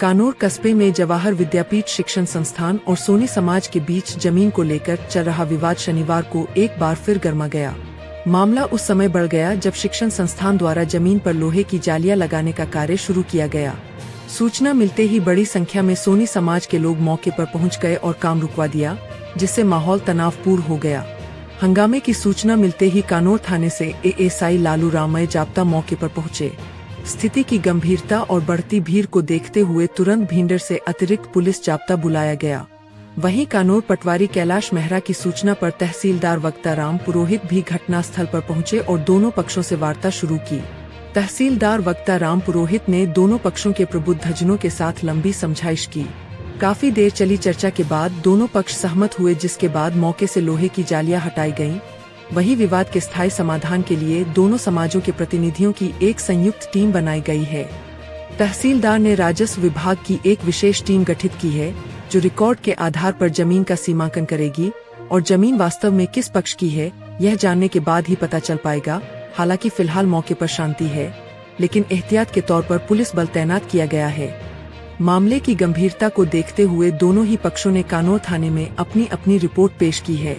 कानोर कस्बे में जवाहर विद्यापीठ शिक्षण संस्थान और सोनी समाज के बीच जमीन को लेकर चल रहा विवाद शनिवार को एक बार फिर गर्मा गया। मामला उस समय बढ़ गया जब शिक्षण संस्थान द्वारा जमीन पर लोहे की जालियां लगाने का कार्य शुरू किया गया। सूचना मिलते ही बड़ी संख्या में सोनी समाज के लोग मौके पर पहुंच गए और काम रुकवा दिया, जिससे माहौल तनावपूर्ण हो गया। हंगामे की सूचना मिलते ही कानोर थाने से एएसआई लालू रामय जाप्ता मौके पर पहुंचे। स्थिति की गंभीरता और बढ़ती भीड़ को देखते हुए तुरंत भींडर से अतिरिक्त पुलिस जाप्ता बुलाया गया। वहीं कानोर पटवारी कैलाश मेहरा की सूचना पर तहसीलदार वक्ता राम पुरोहित भी घटनास्थल पर पहुंचे और दोनों पक्षों से वार्ता शुरू की। तहसीलदार वक्ता राम पुरोहित ने दोनों पक्षों के प्रबुद्धजनों के साथ लंबी समझाइश की। काफी देर चली चर्चा के बाद दोनों पक्ष सहमत हुए, जिसके बाद मौके से लोहे की जालियां हटाई गईं। वही विवाद के स्थायी समाधान के लिए दोनों समाजों के प्रतिनिधियों की एक संयुक्त टीम बनाई गई है। तहसीलदार ने राजस्व विभाग की एक विशेष टीम गठित की है, जो रिकॉर्ड के आधार पर जमीन का सीमांकन करेगी और जमीन वास्तव में किस पक्ष की है यह जानने के बाद ही पता चल पाएगा। हालांकि फिलहाल मौके पर शांति है, लेकिन एहतियात के तौर पर पुलिस बल तैनात किया गया है। मामले की गंभीरता को देखते हुए दोनों ही पक्षों ने कानोर थाने में अपनी अपनी रिपोर्ट पेश की है।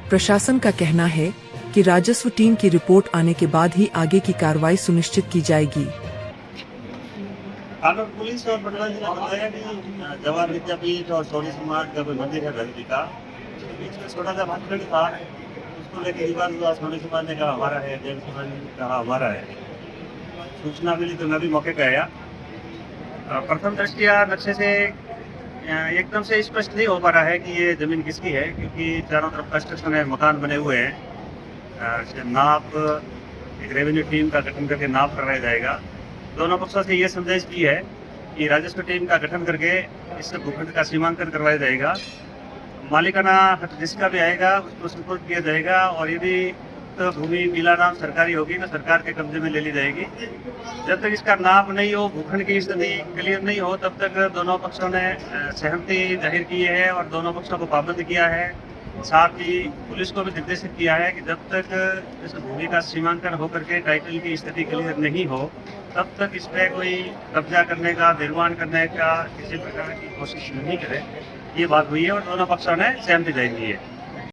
प्रशासन का कहना है कि राजस्व टीम की रिपोर्ट आने के बाद ही आगे की कार्रवाई सुनिश्चित की जाएगी। कानून पुलिस और पटना जिला ने बताया कि जवाहर विद्यापीठ और सोनी समाज का कोई मंदिर है भगवती का, उसके बीच में छोटा सा भाषण था। उसको लेकर विवाद हुआ। सोनी समाज ने कहा हमारा है, देव समाज ने कहा हमारा है। सूचना मिली तो मैं भी मौके पे आया। प्रथम दृष्टिया नक्शे से एकदम से स्पष्ट नहीं हो पा रहा है कि ये जमीन किसकी है, क्योंकि चारों तरफ कंस्ट्रक्शन है, मकान बने हुए हैं। नाप एक रेवेन्यू टीम का गठन करके नाप करवाया जाएगा। दोनों पक्षों से ये संदेश की है कि राजस्व टीम का गठन करके इस भूखंड का सीमांकन करवाया जाएगा। मालिकाना हक जिसका भी आएगा उसको सुपुर्द किया जाएगा, और यदि तो भूमि बिला नाम सरकारी होगी तो सरकार के कब्जे में ले ली जाएगी। जब तक इसका नाप नहीं हो, भूखंड की स्थिति क्लियर नहीं हो, तब तक दोनों पक्षों ने सहमति जाहिर की है और दोनों पक्षों को पाबंद किया है। साथ ही पुलिस को भी निर्देशित किया है कि जब तक इस भूमि का सीमांकन होकर के टाइटल की स्थिति क्लियर नहीं हो, तब तक इस पर कोई कब्जा करने का, निर्माण करने का किसी प्रकार की कोशिश नहीं करे। ये बात हुई है और दोनों पक्षों ने सहमति जाहिर की है।